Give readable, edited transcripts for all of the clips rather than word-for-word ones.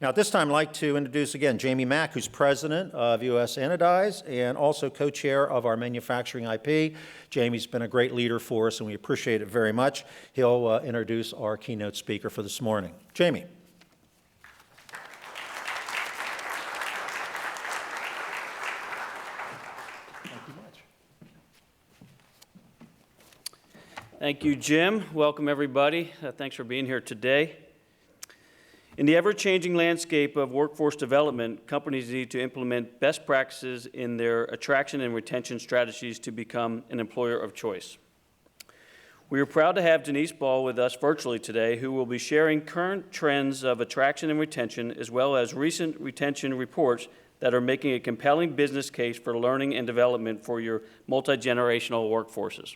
Now, at this time, I'd like to introduce again Jamie Mack, who's president of US Anodize and also co-chair of our manufacturing IP. Jamie's been a great leader for us, and we appreciate it very much. He'll introduce our keynote speaker for this morning. Jamie. Thank you, Jim. Welcome, everybody. Thanks for being here today. In the ever-changing landscape of workforce development, companies need to implement best practices in their attraction and retention strategies to become an employer of choice. We are proud to have Denise Ball with us virtually today, who will be sharing current trends of attraction and retention, as well as recent retention reports that are making a compelling business case for learning and development for your multi-generational workforces.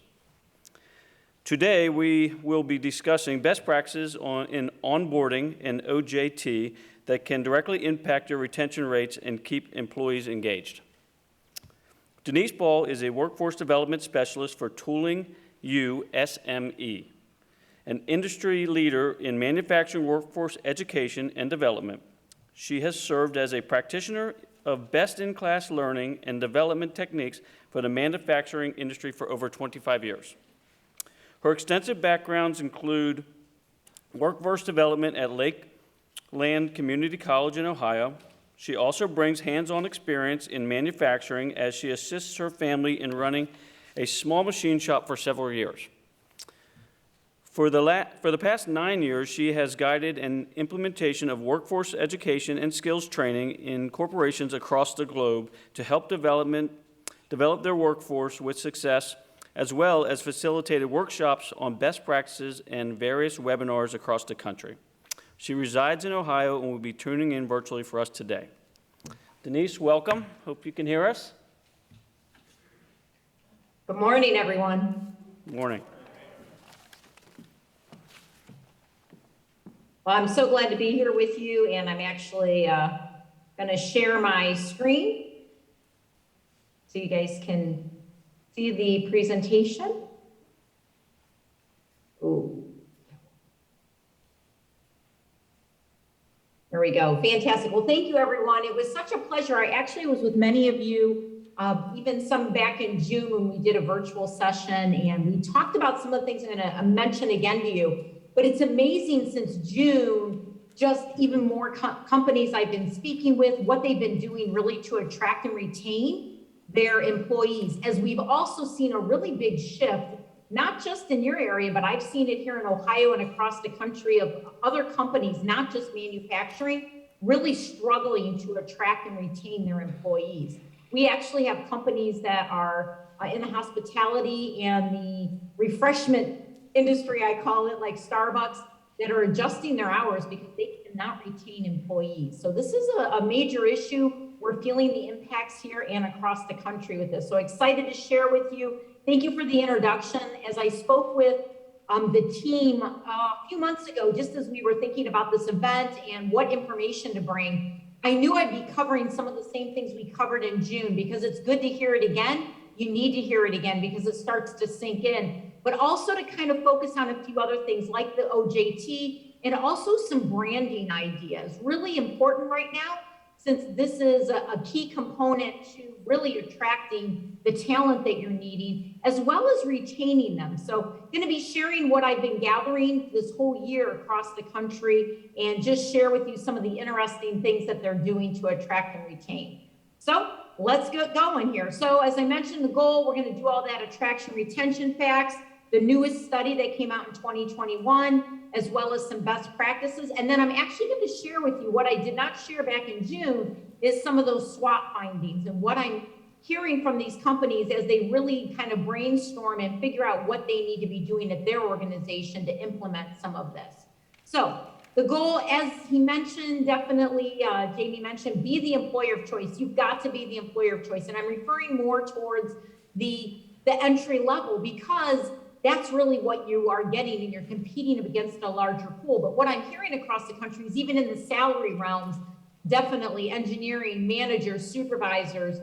Today, we will be discussing best practices in onboarding and OJT that can directly impact your retention rates and keep employees engaged. Denise Ball is a workforce development specialist for Tooling U SME, an industry leader in manufacturing workforce education and development. She has served as a practitioner of best-in-class learning and development techniques for the manufacturing industry for over 25 years. Her extensive backgrounds include workforce development at Lakeland Community College in Ohio. She also brings hands-on experience in manufacturing as she assists her family in running a small machine shop for several years. For the past 9 years, she has guided an implementation of workforce education and skills training in corporations across the globe to help develop their workforce with success, as well as facilitated workshops on best practices and various webinars across the country. She resides in Ohio and will be tuning in virtually for us today. Denise, welcome. Hope you can hear us. Good morning, everyone. Good morning. Well, I'm so glad to be here with you, and I'm actually going to share my screen so you guys can see the presentation. Ooh. There we go. Fantastic. Well, thank you, everyone. It was such a pleasure. I actually was with many of you, even some back in June when we did a virtual session, and we talked about some of the things I'm going to mention again to you. But it's amazing since June, just even more companies I've been speaking with, what they've been doing really to attract and retain their employees, as we've also seen a really big shift, not just in your area, but I've seen it here in Ohio and across the country of other companies, not just manufacturing, really struggling to attract and retain their employees. We actually have companies that are in the hospitality and the refreshment industry, I call it, like Starbucks, that are adjusting their hours because they cannot retain employees. So this is a major issue. We're feeling the impacts here and across the country with this. So excited to share with you. Thank you for the introduction. As I spoke with the team a few months ago, just as we were thinking about this event and what information to bring, I knew I'd be covering some of the same things we covered in June, because it's good to hear it again. You need to hear it again because it starts to sink in, but also to kind of focus on a few other things like the OJT and also some branding ideas. Really important right now, since this is a key component to really attracting the talent that you're needing, as well as retaining them. So gonna be sharing what I've been gathering this whole year across the country and just share with you some of the interesting things that they're doing to attract and retain. So let's get going here. So as I mentioned, the goal, we're gonna do all that attraction retention facts, the newest study that came out in 2021, as well as some best practices. And then I'm actually going to share with you what I did not share back in June is some of those SWOT findings and what I'm hearing from these companies as they really kind of brainstorm and figure out what they need to be doing at their organization to implement some of this. So the goal, as he mentioned, definitely, Jamie mentioned, be the employer of choice. You've got to be the employer of choice. And I'm referring more towards the entry level, because that's really what you are getting and you're competing against a larger pool. But what I'm hearing across the country is even in the salary realms, definitely engineering, managers, supervisors,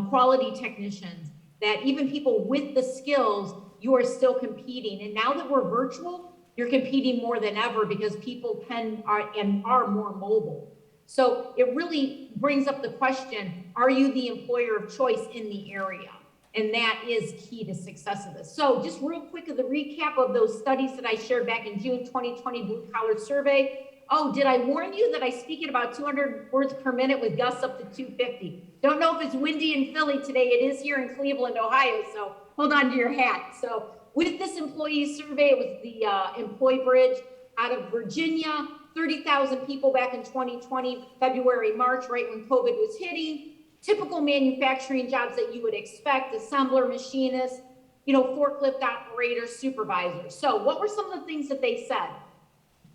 quality technicians, that even people with the skills, you are still competing. And now that we're virtual, you're competing more than ever because people are more mobile. So it really brings up the question, are you the employer of choice in the area? And that is key to success of this. So just real quick of the recap of those studies that I shared back in June 2020 Blue Collar Survey. Oh, did I warn you that I speak at about 200 words per minute with gusts up to 250? Don't know if it's windy in Philly today. It is here in Cleveland, Ohio, so hold on to your hat. So with this employee survey, it was the Employee Bridge out of Virginia, 30,000 people back in 2020, February, March, right when COVID was hitting. Typical manufacturing jobs that you would expect, assembler, machinist, forklift operator, supervisor. So what were some of the things that they said?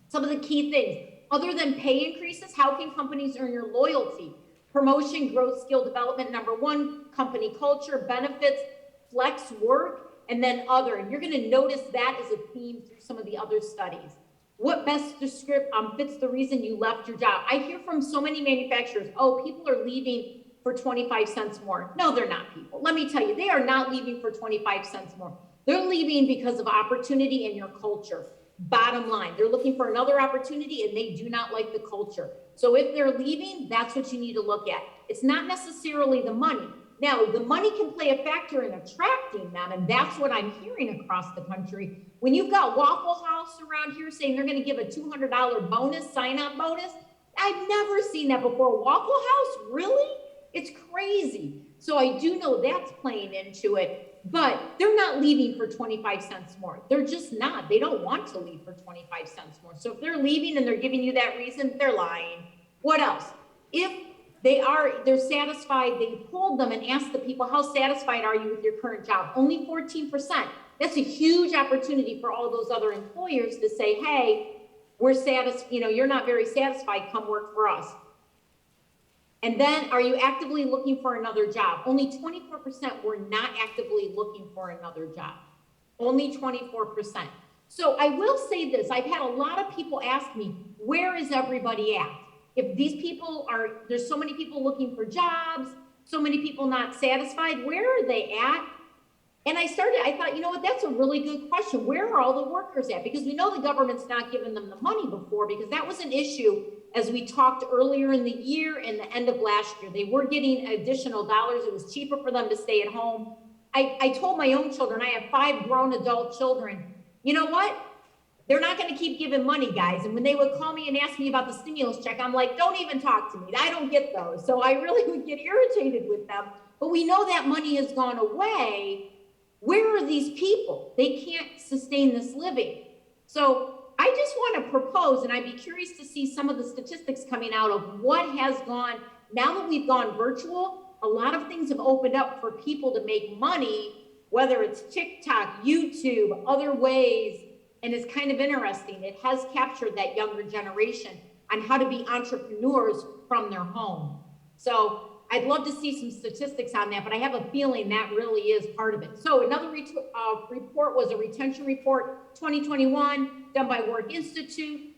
Some of the key things, other than pay increases, how can companies earn your loyalty? Promotion, growth, skill development, number one, company culture, benefits, flex work, and then other. And you're gonna notice that as a theme through some of the other studies. What best fits the reason you left your job? I hear from so many manufacturers, oh, people are leaving for 25 cents more. No, they're not, people. Let me tell you, they are not leaving for 25 cents more. They're leaving because of opportunity and your culture. Bottom line, they're looking for another opportunity and they do not like the culture. So if they're leaving, that's what you need to look at. It's not necessarily the money. Now, the money can play a factor in attracting them, and that's what I'm hearing across the country. When you've got Waffle House around here saying they're going to give a $200 bonus, sign-on bonus, I've never seen that before. Waffle House, really? It's crazy. So I do know that's playing into it, but they're not leaving for 25 cents more. They're just not. They don't want to leave for 25 cents more. So if they're leaving and they're giving you that reason, they're lying. What else? If they're satisfied, they polled them and asked the people, how satisfied are you with your current job? Only 14%. That's a huge opportunity for all those other employers to say, hey, we're satisfied, you're not very satisfied, come work for us. And then, are you actively looking for another job? Only 24% were not actively looking for another job. Only 24%. So I will say this, I've had a lot of people ask me, where is everybody at? If there's so many people looking for jobs, so many people not satisfied, where are they at? And I thought, you know what, that's a really good question. Where are all the workers at? Because we know the government's not giving them the money before, because that was an issue as we talked earlier in the year and the end of last year. They were getting additional dollars. It was cheaper for them to stay at home. I told my own children, I have 5 grown adult children, you know what? They're not going to keep giving money, guys. And when they would call me and ask me about the stimulus check, I'm like, don't even talk to me. I don't get those. So I really would get irritated with them. But we know that money has gone away. Where are these people? They can't sustain this living. So I just want to propose, and I'd be curious to see some of the statistics coming out of what has gone, now that we've gone virtual, a lot of things have opened up for people to make money, whether it's TikTok, YouTube, other ways. And it's kind of interesting. It has captured that younger generation on how to be entrepreneurs from their home. So I'd love to see some statistics on that, but I have a feeling that really is part of it. So another report was a retention report, 2021, done by Work Institute.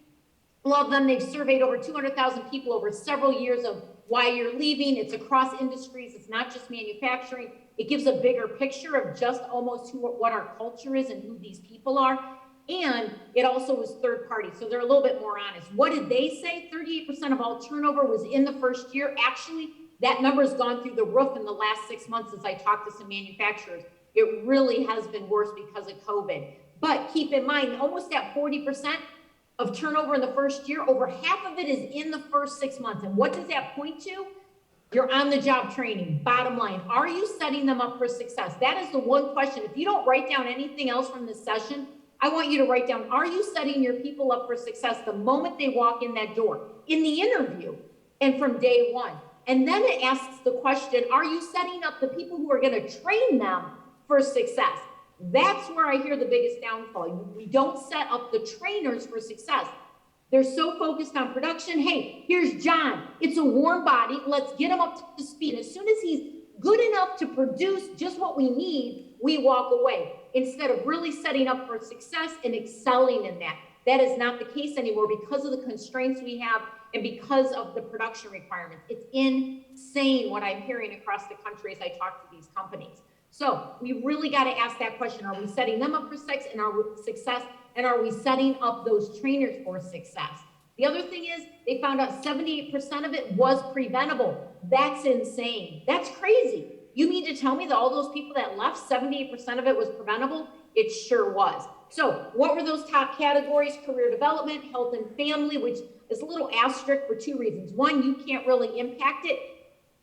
Love them. They've surveyed over 200,000 people over several years of why you're leaving. It's across industries. It's not just manufacturing. It gives a bigger picture of just almost what our culture is and who these people are. And it also was third party, so they're a little bit more honest. What did they say? 38% of all turnover was in the first year. Actually, that number's gone through the roof in the last 6 months as I talked to some manufacturers. It really has been worse because of COVID. But keep in mind, almost at 40% of turnover in the first year, over half of it is in the first 6 months. And what does that point to? You're on the job training. Bottom line, are you setting them up for success? That is the one question. If you don't write down anything else from this session, I want you to write down, are you setting your people up for success the moment they walk in that door, in the interview, and from day one? And then it asks the question, are you setting up the people who are going to train them for success? That's where I hear the biggest downfall. We don't set up the trainers for success. They're so focused on production. Hey, here's John. It's a warm body. Let's get him up to speed. As soon as he's good enough to produce just what we need, we walk away, instead of really setting up for success and excelling in that. That is not the case anymore because of the constraints we have and because of the production requirements. It's insane what I'm hearing across the country as I talk to these companies. So we really got to ask that question. Are we setting them up for success, and are we setting up those trainers for success? The other thing is they found out 78% of it was preventable. That's insane. That's crazy. You mean to tell me that all those people that left, 78% of it was preventable? It sure was. So what were those top categories? Career development, health and family, which is a little asterisk for two reasons. One, you can't really impact it.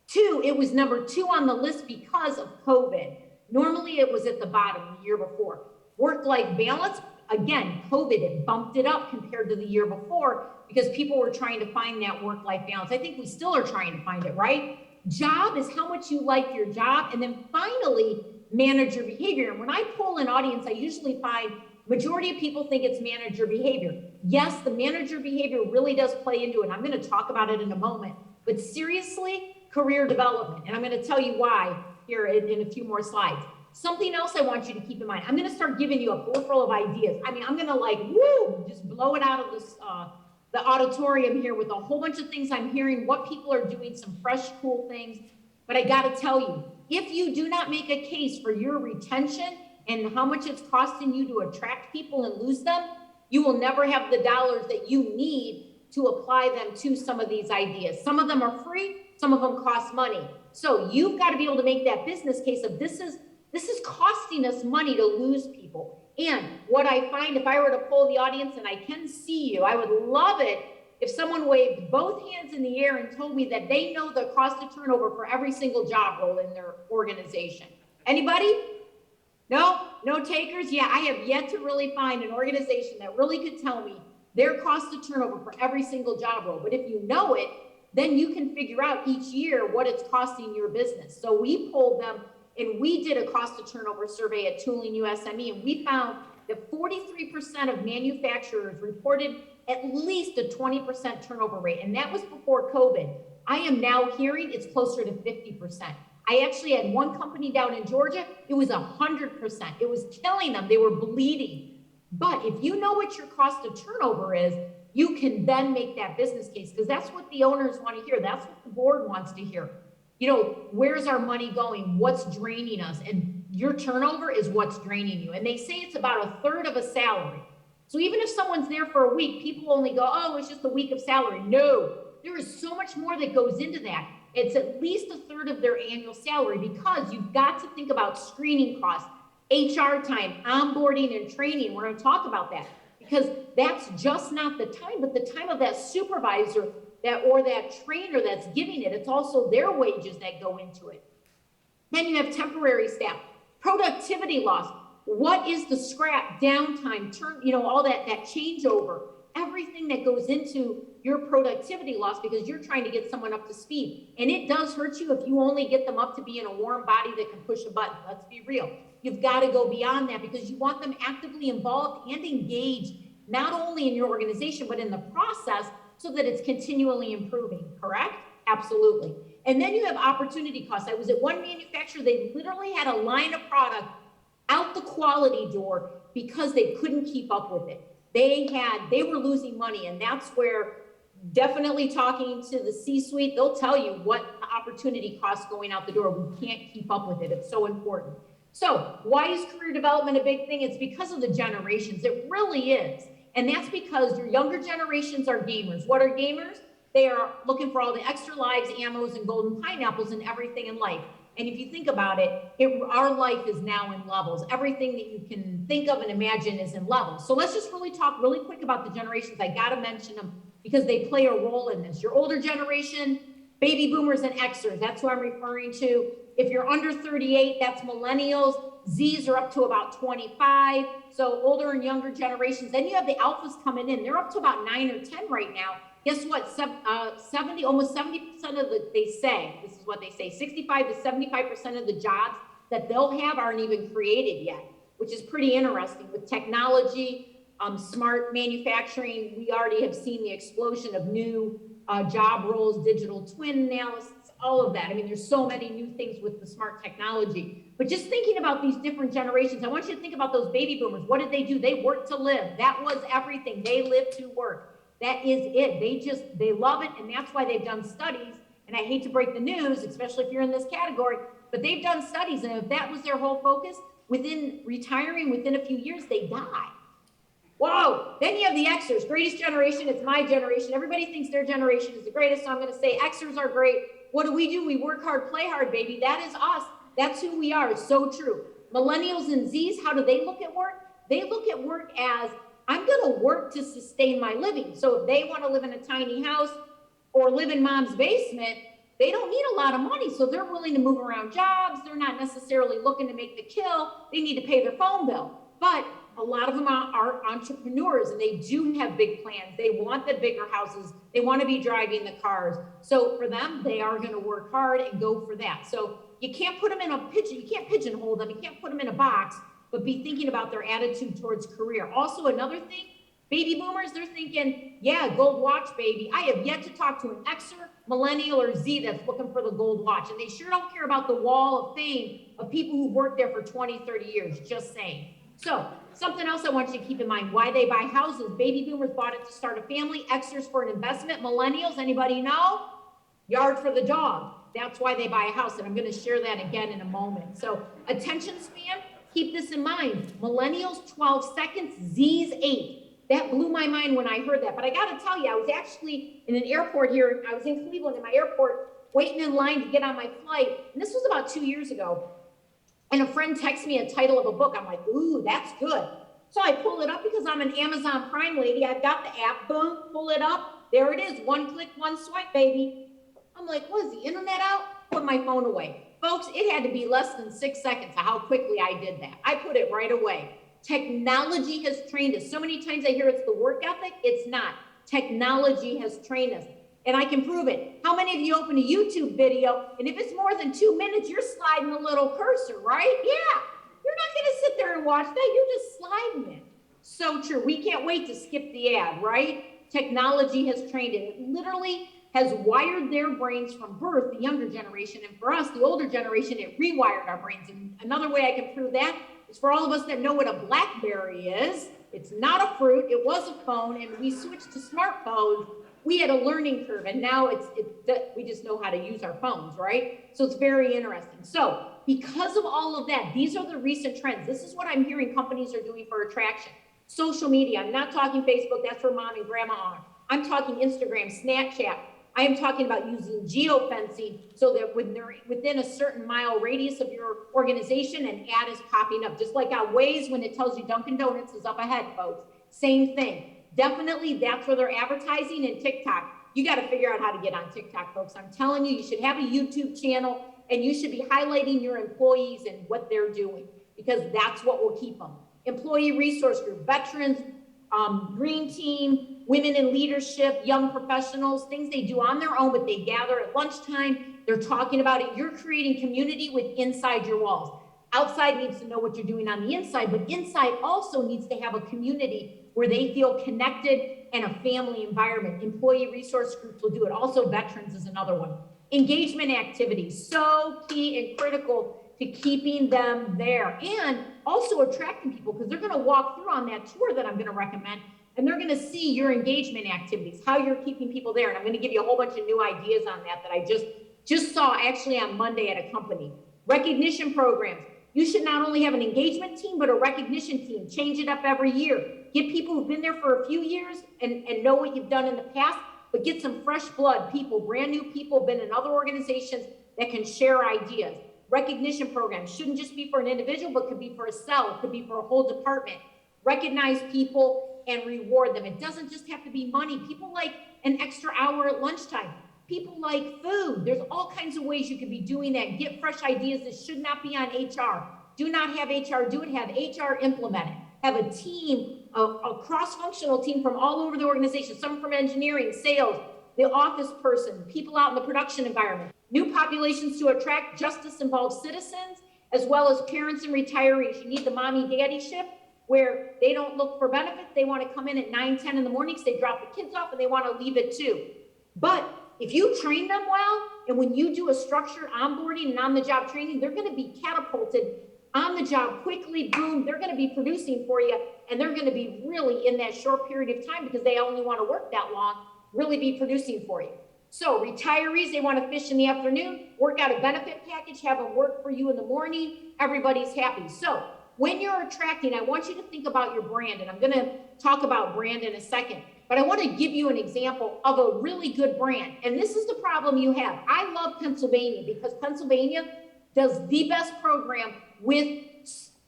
Two, it was number 2 on the list because of COVID. Normally it was at the bottom the year before. Work-life balance, again, COVID, it bumped it up compared to the year before because people were trying to find that work-life balance. I think we still are trying to find it, right? Job is how much you like your job. And then finally, manager behavior. And when I poll an audience, I usually find majority of people think it's manager behavior. Yes, the manager behavior really does play into it. I'm going to talk about it in a moment. But seriously, career development. And I'm going to tell you why here in a few more slides. Something else I want you to keep in mind. I'm going to start giving you a peripheral of ideas. I mean, I'm going to like, woo, just blow it out of this, the auditorium here with a whole bunch of things I'm hearing, what people are doing, some fresh, cool things. But I got to tell you, if you do not make a case for your retention and how much it's costing you to attract people and lose them, you will never have the dollars that you need to apply them to some of these ideas. Some of them are free, some of them cost money. So you've got to be able to make that business case of this is costing us money to lose people. And what I find, if I were to poll the audience, and I can see you, I would love it if someone waved both hands in the air and told me that they know the cost of turnover for every single job role in their organization. Anybody? No? No takers? Yeah, I have yet to really find an organization that really could tell me their cost of turnover for every single job role. But if you know it, then you can figure out each year what it's costing your business. So we polled them, and we did a cost of turnover survey at Tooling USME, and we found that 43% of manufacturers reported at least a 20% turnover rate, and that was before COVID. I am now hearing it's closer to 50%. I actually had one company down in Georgia, it was 100%. It was killing them, they were bleeding. But if you know what your cost of turnover is, you can then make that business case, because that's what the owners want to hear. That's what the board wants to hear. You know, where's our money going? What's draining us? And your turnover is what's draining you. And they say it's about a third of a salary. So even if someone's there for a week, people only go, oh, it's just a week of salary. No, there is so much more that goes into that. It's at least a third of their annual salary, because you've got to think about screening costs, HR time, onboarding and training. We're going to talk about that, because that's just not the time, but the time of that supervisor or that trainer that's giving it. It's also their wages that go into it. Then you have temporary staff, productivity loss. What is the scrap, downtime, all that changeover, everything that goes into your productivity loss, because you're trying to get someone up to speed. And it does hurt you if you only get them up to be in a warm body that can push a button. Let's be real. You've got to go beyond that, because you want them actively involved and engaged, not only in your organization, but in the process, so that it's continually improving, correct? Absolutely. And then you have opportunity costs. I was at one manufacturer, they literally had a line of product out the quality door because they couldn't keep up with it. They were losing money, and that's where definitely talking to the C-suite, they'll tell you what opportunity costs going out the door. We can't keep up with it. It's so important. So why is career development a big thing? It's because of the generations. It really is. And that's because your younger generations are gamers. What are gamers? They are looking for all the extra lives, ammos, and golden pineapples and everything in life. And if you think about it, our life is now in levels. Everything that you can think of and imagine is in levels. So let's just really talk really quick about the generations. I got to mention them because they play a role in this. Your older generation, baby boomers and Xers, that's who I'm referring to. If you're under 38, that's millennials. Zs are up to about 25. So older and younger generations. Then you have the alphas coming in. They're up to about 9 or 10 right now. Guess what? Almost 70% of this is what they say, 65 to 75% of the jobs that they'll have aren't even created yet, which is pretty interesting. With technology, smart manufacturing, we already have seen the explosion of new job roles, digital twin analysis, all of that. I mean, there's so many new things with the smart technology. But just thinking about these different generations, I want you to think about those baby boomers. What did they do? They worked to live. That was everything. They lived to work. That is it. They love it, and that's why they've done studies. And I hate to break the news, especially if you're in this category, but they've done studies, and if that was their whole focus, within retiring, within a few years, they die. Whoa, then you have the Xers, greatest generation, it's my generation. Everybody thinks their generation is the greatest, so I'm gonna say Xers are great. What do? We work hard, play hard, baby. That is us. That's who we are. It's so true. Millennials and Zs, how do they look at work? They look at work as, I'm gonna work to sustain my living. So if they wanna live in a tiny house or live in mom's basement, they don't need a lot of money. So they're willing to move around jobs. They're not necessarily looking to make the kill. They need to pay their phone bill. But a lot of them are entrepreneurs and they do have big plans. They want the bigger houses. They want to be driving the cars. So for them, they are going to work hard and go for that. So you can't put them in a pigeon. You can't pigeonhole them. You can't put them in a box, but be thinking about their attitude towards career. Also, another thing, baby boomers, they're thinking, yeah, gold watch, baby. I have yet to talk to an Xer, millennial, or Z that's looking for the gold watch. And they sure don't care about the wall of fame of people who've worked there for 20, 30 years, just saying. So something else I want you to keep in mind, why they buy houses. Baby boomers bought it to start a family, Xers for an investment, millennials, anybody know? Yard for the dog. That's why they buy a house. And I'm going to share that again in a moment. So attention span, keep this in mind. Millennials, 12 seconds, Z's 8. That blew my mind when I heard that. But I got to tell you, I was actually in an airport here. I was in Cleveland in my airport waiting in line to get on my flight. And this was about 2 years ago. And a friend texted me a title of a book. I'm like, ooh, that's good. So I pull it up because I'm an Amazon Prime lady. I've got the app, boom, pull it up. There it is, one click, one swipe, baby. I'm like, what is the internet out? Put my phone away. Folks, it had to be less than 6 seconds of how quickly I did that. I put it right away. Technology has trained us. So many times I hear it's the work ethic. It's not. Technology has trained us. And I can prove it. How many of you open a YouTube video, and if it's more than 2 minutes, you're sliding a little cursor, right? Yeah. You're not going to sit there and watch that. You're just sliding it. So true. We can't wait to skip the ad, right? Technology has trained it. It literally has wired their brains from birth, the younger generation. And for us, the older generation, it rewired our brains. And another way I can prove that is for all of us that know what a BlackBerry is. It's not a fruit. It was a phone. And we switched to smartphones. We had a learning curve, and now we just know how to use our phones, right? So it's very interesting. So because of all of that, these are the recent trends. This is what I'm hearing companies are doing for attraction. Social media, I'm not talking Facebook, that's where mom and grandma are. I'm talking Instagram, Snapchat. I am talking about using geofencing so that when they're within a certain mile radius of your organization, an ad is popping up. Just like on Waze when it tells you Dunkin' Donuts is up ahead, folks. Same thing. Definitely, that's where they're advertising. And TikTok. You got to figure out how to get on TikTok, folks. I'm telling you, you should have a YouTube channel and you should be highlighting your employees and what they're doing because that's what will keep them. Employee resource group, veterans, green team, women in leadership, young professionals, things they do on their own, but they gather at lunchtime. They're talking about it. You're creating community with inside your walls. Outside needs to know what you're doing on the inside, but inside also needs to have a community where they feel connected and a family environment. Employee resource groups will do it. Also, veterans is another one. Engagement activities, so key and critical to keeping them there and also attracting people because they're going to walk through on that tour that I'm going to recommend and they're going to see your engagement activities, how you're keeping people there. And I'm going to give you a whole bunch of new ideas on that I just saw actually on Monday at a company. Recognition programs. You should not only have an engagement team, but a recognition team. Change it up every year. Get people who've been there for a few years and know what you've done in the past, but get some fresh blood people, brand new people, been in other organizations that can share ideas. Recognition programs shouldn't just be for an individual, but could be for a cell, could be for a whole department. Recognize people and reward them. It doesn't just have to be money. People like an extra hour at lunchtime. People like food. There's all kinds of ways you could be doing that. Get fresh ideas that should not be on HR. Do not have HR do it. Have HR implement it. Have a team, a cross-functional team from all over the organization, some from engineering, sales, the office person, people out in the production environment. New populations to attract justice-involved citizens, as well as parents and retirees. You need the mommy-daddy shift where they don't look for benefits. They want to come in at 9, 10 in the morning because they drop the kids off and they want to leave at 2. But if you train them well, and when you do a structured onboarding and on-the-job training, they're going to be catapulted on the job quickly, boom, they're going to be producing for you, and they're going to be really in that short period of time because they only want to work that long, really be producing for you. So retirees, they want to fish in the afternoon, work out a benefit package, have them work for you in the morning, everybody's happy. So when you're attracting, I want you to think about your brand, and I'm going to talk about brand in a second, but I want to give you an example of a really good brand. And this is the problem you have. I love Pennsylvania because Pennsylvania does the best program with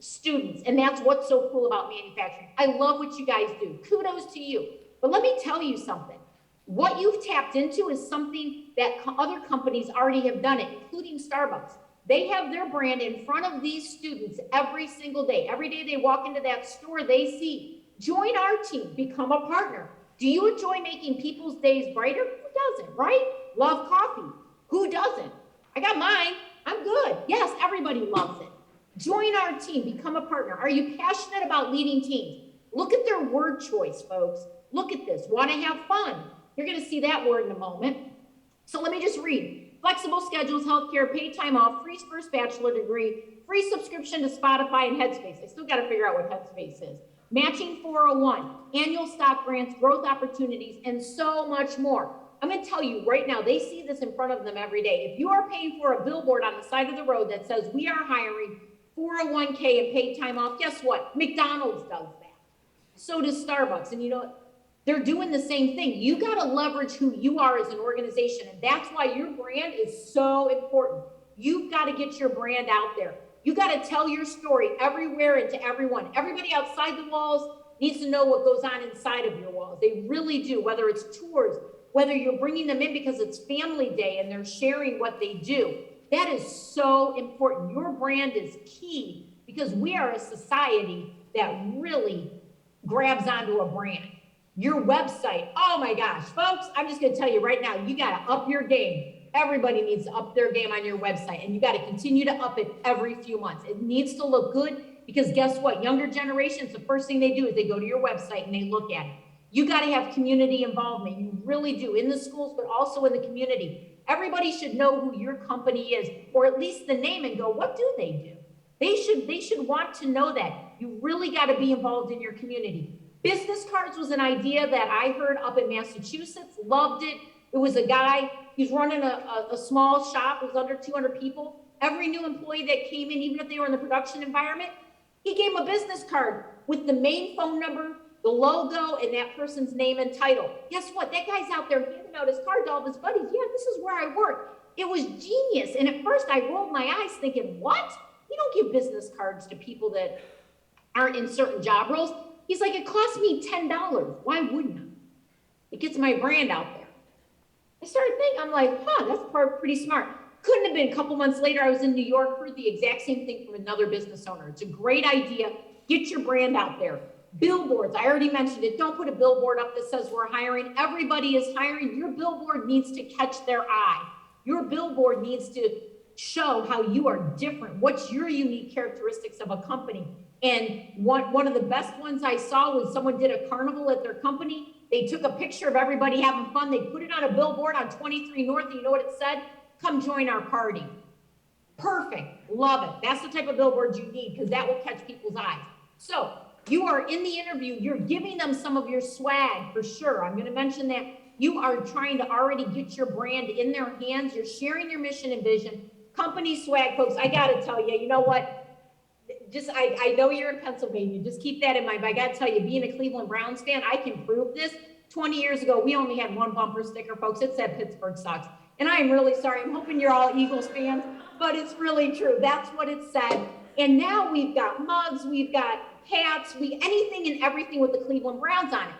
students, and that's what's so cool about manufacturing. I love what you guys do. Kudos to you. But let me tell you something. What you've tapped into is something that other companies already have done it, including Starbucks. They have their brand in front of these students every single day. Every day they walk into that store, they see, join our team, become a partner. Do you enjoy making people's days brighter? Who doesn't, right? Love coffee. Who doesn't? I got mine. I'm good. Yes, everybody loves it. Join our team, become a partner. Are you passionate about leading teams? Look at their word choice, folks. Look at this. Want to have fun? You're going to see that word in a moment. So let me just read. Flexible schedules, healthcare, paid time off, free first bachelor degree, free subscription to Spotify and Headspace. I still got to figure out what Headspace is. Matching 401, annual stock grants, growth opportunities, and so much more. I'm going to tell you right now, they see this in front of them every day. If you are paying for a billboard on the side of the road that says we are hiring 401k and paid time off, guess what? McDonald's does that. So does Starbucks. And you know, they're doing the same thing. You got to leverage who you are as an organization. And that's why your brand is so important. You've got to get your brand out there. You got to tell your story everywhere and to everyone. Everybody outside the walls needs to know what goes on inside of your walls. They really do, whether it's tours, whether you're bringing them in because it's family day and they're sharing what they do. That is so important. Your brand is key because we are a society that really grabs onto a brand. Your website, oh my gosh, folks, I'm just going to tell you right now, you got to up your game. Everybody needs to up their game on your website, and you got to continue to up it every few months. It needs to look good because guess what? Younger generations, the first thing they do is they go to your website and they look at it. You got to have community involvement. You really do, in the schools, but also in the community. Everybody should know who your company is, or at least the name, and go, what do they do? They should want to know that. You really got to be involved in your community. Business cards was an idea that I heard up in Massachusetts, loved it. It was a guy, he's running a small shop, it was under 200 people. Every new employee that came in, even if they were in the production environment, he gave them a business card with the main phone number, the logo, and that person's name and title. Guess what? That guy's out there handing out his card to all of his buddies. Yeah, this is where I work. It was genius. And at first I rolled my eyes thinking, what? You don't give business cards to people that aren't in certain job roles. He's like, it cost me $10. Why wouldn't I? It gets my brand out there. I started thinking, I'm like, that's pretty smart. Couldn't have been. A couple months later, I was in New York, heard the exact same thing from another business owner. It's a great idea. Get your brand out there. Billboards, I already mentioned it. Don't put a billboard up that says we're hiring. Everybody is hiring. Your billboard needs to catch their eye. Your billboard needs to show how you are different. What's your unique characteristics of a company? And one of the best ones I saw was someone did a carnival at their company. They took a picture of everybody having fun. They put it on a billboard on 23 North. And you know what it said? Come join our party. Perfect. Love it. That's the type of billboard you need because that will catch people's eyes. So you are in the interview. You're giving them some of your swag for sure. I'm going to mention that. You are trying to already get your brand in their hands. You're sharing your mission and vision. Company swag, folks. I got to tell you, you know what? I know you're in Pennsylvania. Just keep that in mind. But I got to tell you, being a Cleveland Browns fan, I can prove this. 20 years ago, we only had one bumper sticker, folks. It said Pittsburgh sucks. And I am really sorry. I'm hoping you're all Eagles fans, but it's really true. That's what it said. And now we've got mugs, we've got hats, anything and everything with the Cleveland Browns on it.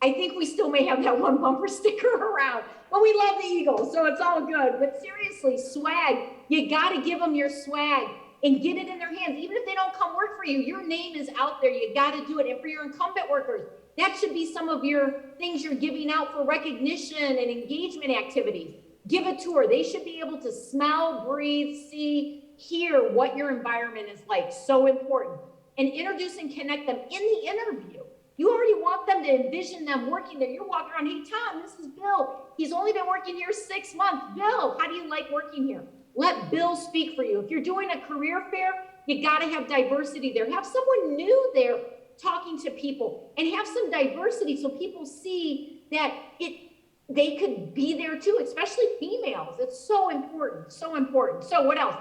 I think we still may have that one bumper sticker around, but we love the Eagles, so it's all good. But seriously, swag, you got to give them your swag and get it in their hands. Even if they don't come work for you, your name is out there. You got to do it. And for your incumbent workers, that should be some of your things you're giving out for recognition and engagement activities. Give a tour. They should be able to smell, breathe, see, hear what your environment is like. So important. And introduce and connect them in the interview. You already want them to envision them working there. You're walking around, hey, Tom, this is Bill. He's only been working here 6 months. Bill, how do you like working here? Let Bill speak for you. If you're doing a career fair, you got to have diversity there. Have someone new there talking to people and have some diversity so people see that they could be there too, especially females. It's so important, so important. So what else?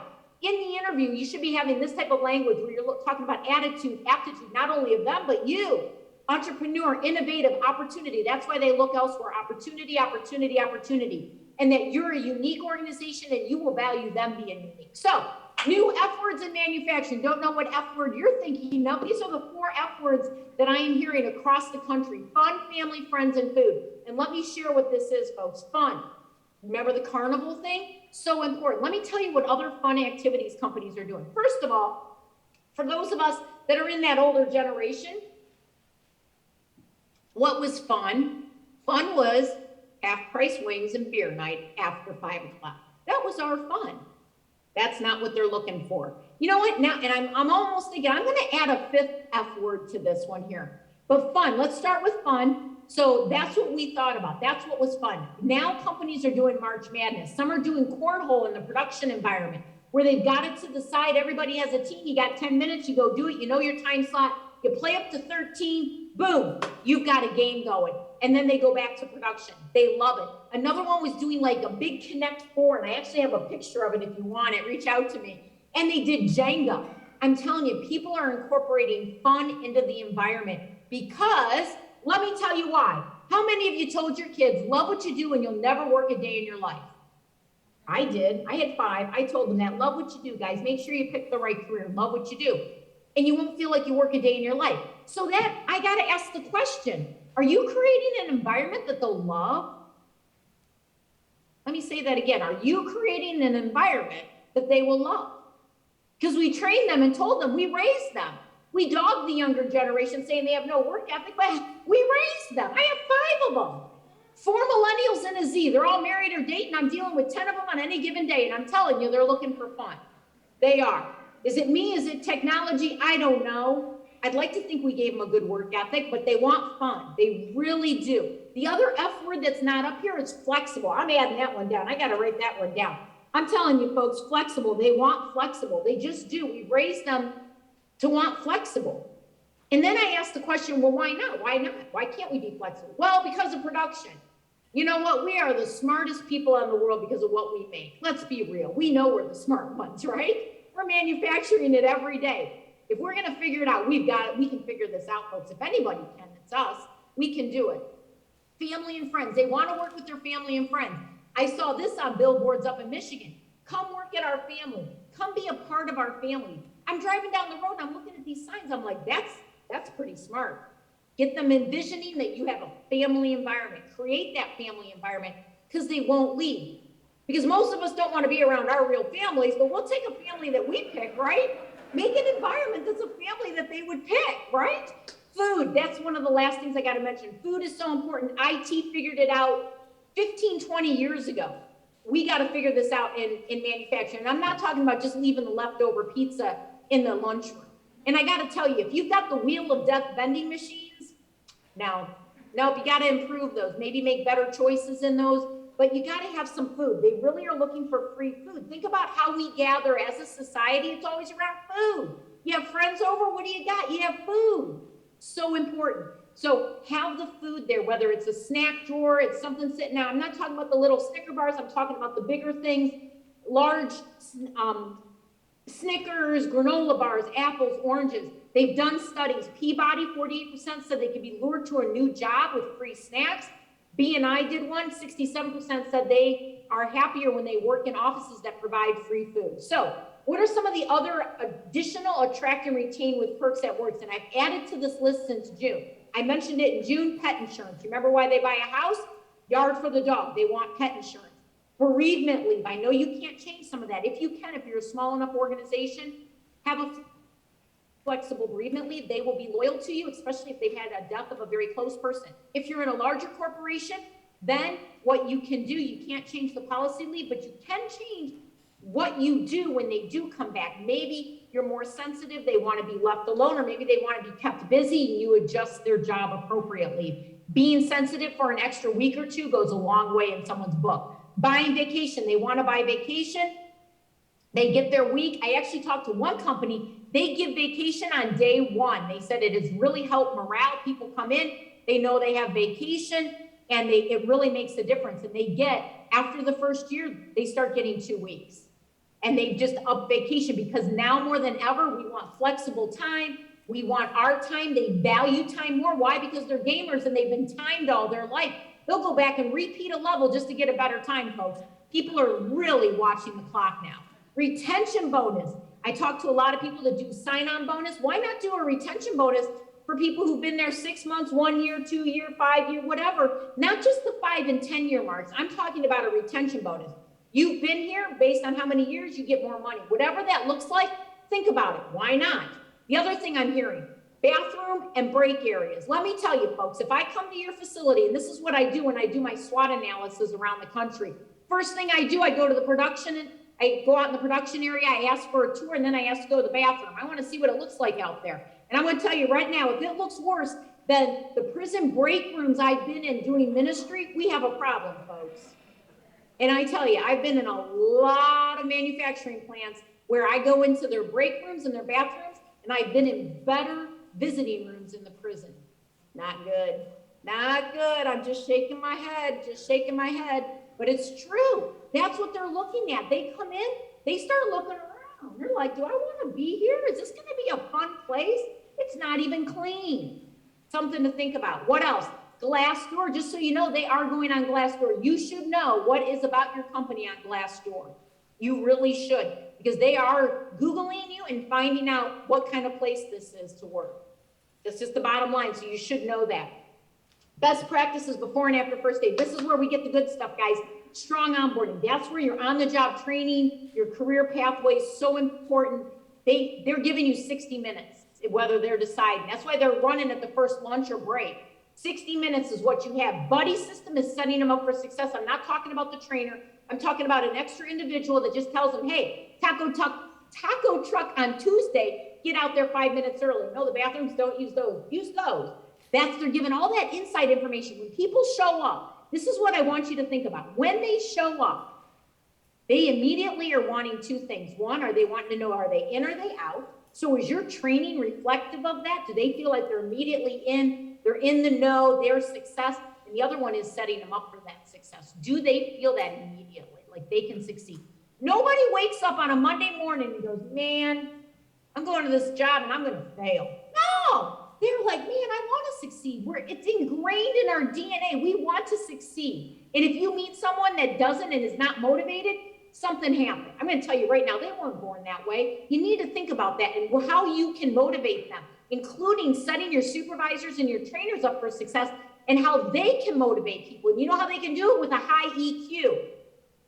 in the interview, you should be having this type of language where you're talking about attitude, aptitude, not only of them, but you, entrepreneur, innovative, opportunity. That's why they look elsewhere. Opportunity, opportunity, opportunity. And that you're a unique organization and you will value them being unique. So, new F words in manufacturing. Don't know what F word you're thinking of. These are the 4 F words that I am hearing across the country. Fun, family, friends, and food. And let me share what this is, folks. Fun. Remember the carnival thing? So important. Let me tell you what other fun activities companies are doing. First of all, for those of us that are in that older generation, what was fun? Fun was half-price wings and beer night after 5 o'clock. That was our fun. That's not what they're looking for. You know what? Now, and I'm almost thinking, I'm going to add a 5th F word to this one here. But fun. Let's start with fun. So that's what we thought about. That's what was fun. Now companies are doing March Madness. Some are doing cornhole in the production environment where they've got it to the side. Everybody has a team. You got 10 minutes. You go do it. You know your time slot. You play up to 13. Boom. You've got a game going. And then they go back to production. They love it. Another one was doing like a big Connect 4. And I actually have a picture of it. If you want it, reach out to me. And they did Jenga. I'm telling you, people are incorporating fun into the environment because let me tell you why. How many of you told your kids, love what you do and you'll never work a day in your life? I did. I had 5. I told them that. Love what you do, guys. Make sure you pick the right career. Love what you do. And you won't feel like you work a day in your life. So that, I got to ask the question, are you creating an environment that they'll love? Let me say that again. Are you creating an environment that they will love? Because we trained them and told them, we raised them. We dogged the younger generation saying they have no work ethic, but we raised them. I have 5 of them. 4 millennials and a Z. They're all married or dating. I'm dealing with 10 of them on any given day. And I'm telling you, they're looking for fun. They are. Is it me? Is it technology? I don't know. I'd like to think we gave them a good work ethic, but they want fun. They really do. The other F word that's not up here is flexible. I'm adding that one down. I got to write that one down. I'm telling you, folks, flexible. They want flexible. They just do. We raised them to want flexible. And then I asked the question, well, why not? Why not? Why can't we be flexible? Well, because of production. You know what? We are the smartest people in the world because of what we make. Let's be real. We know we're the smart ones, right? We're manufacturing it every day. If we're going to figure it out, we've got it. We can figure this out, folks. If anybody can, it's us. We can do it. Family and friends. They want to work with their family and friends. I saw this on billboards up in Michigan. Come work at our family. Come be a part of our family. I'm driving down the road and I'm looking at these signs. I'm like, that's pretty smart. Get them envisioning that you have a family environment. Create that family environment because they won't leave. Because most of us don't want to be around our real families, but we'll take a family that we pick, right? Make an environment that's a family that they would pick, right? Food, that's one of the last things I got to mention. Food is so important. IT figured it out 15, 20 years ago. We got to figure this out in manufacturing. And I'm not talking about just leaving the leftover pizza in the lunchroom. And I got to tell you, if you've got the wheel of death vending machines, no, you got to improve those. Maybe make better choices in those, but you got to have some food. They really are looking for free food. Think about how we gather as a society. It's always around food. You have friends over, what do you got? You have food. So important. So have the food there, whether it's a snack drawer, it's something sitting out. I'm not talking about the little Snicker bars. I'm talking about the bigger things, large Snickers, granola bars, apples, oranges. They've done studies. Peabody, 48% said they could be lured to a new job with free snacks. B&I did one. 67% said they are happier when they work in offices that provide free food. So what are some of the other additional attract and retain with perks that works? And I've added to this list since June. I mentioned it in June, pet insurance. You remember why they buy a house? Yard for the dog. They want pet insurance. Bereavement leave. I know you can't change some of that. If you can, if you're a small enough organization, have a flexible bereavement leave. They will be loyal to you, especially if they've had a death of a very close person. If you're in a larger corporation, then what you can do, you can't change the policy leave, but you can change what you do when they do come back. Maybe you're more sensitive, they want to be left alone, or maybe they want to be kept busy and you adjust their job appropriately. Being sensitive for an extra week or two goes a long way in someone's book. Buying vacation, they want to buy vacation, they get their week. I actually talked to one company, they give vacation on day one. They said it has really helped morale. People come in, they know they have vacation, and it really makes a difference. And they get, after the first year, they start getting 2 weeks. and they've just upped vacation because now more than ever, we want flexible time. We want our time. They value time more. Why? Because they're gamers and they've been timed all their life. They'll go back and repeat a level just to get a better time, folks. People are really watching the clock now. Retention bonus. I talk to a lot of people that do sign-on bonus. Why not do a retention bonus for people who've been there 6 months, 1 year, 2 year, 5 year, whatever, not just the 5 and 10 year marks. I'm talking about a retention bonus. You've been here based on how many years you get more money. Whatever that looks like, think about it. Why not? The other thing I'm hearing, bathroom and break areas. Let me tell you, folks, if I come to your facility, and this is what I do when I do my SWOT analysis around the country. First thing I do, I go to the production and I go out in the production area, I ask for a tour, and then I ask to go to the bathroom. I want to see what it looks like out there. And I'm going to tell you right now, if it looks worse than the prison break rooms I've been in doing ministry, we have a problem, folks. And I tell you, I've been in a lot of manufacturing plants where I go into their break rooms and their bathrooms, and I've been in better visiting rooms in the prison. Not good. Not good. I'm just shaking my head, But it's true. That's what they're looking at. They come in, they start looking around. They're like, do I want to be here? Is this going to be a fun place? It's not even clean. Something to think about. What else? Glassdoor. Just so you know, they are going on Glassdoor. You should know what is about your company on Glassdoor. You really should, because they are Googling you and finding out what kind of place this is to work. That's just the bottom line, so you should know that. Best practices before and after first day. This is where we get the good stuff, guys. Strong onboarding. That's where your on-the-job training, your career pathway is so important. They're giving you 60 minutes, whether they're deciding. That's why they're running at the first lunch or break. 60 minutes is what you have. Buddy system is setting them up for success. I'm not talking about the trainer. I'm talking about an extra individual that just tells them, hey, taco truck on Tuesday, get out there 5 minutes early. No, the bathrooms, don't use those. Use those. They're giving all that inside information. When people show up, this is what I want you to think about. When they show up, they immediately are wanting two things. One, are they wanting to know, are they in or are they out? So is your training reflective of that? Do they feel like they're immediately in, they're in the know, their success? And the other one is setting them up for that success. Do they feel that immediately, like they can succeed? Nobody wakes up on a Monday morning and goes, man, I'm going to this job and I'm going to fail. No. They're like, man, I want to succeed. It's ingrained in our DNA. We want to succeed. And if you meet someone that doesn't and is not motivated, something happened. I'm going to tell you right now, they weren't born that way. You need to think about that and how you can motivate them, including setting your supervisors and your trainers up for success and how they can motivate people. And you know how they can do it? With a high EQ.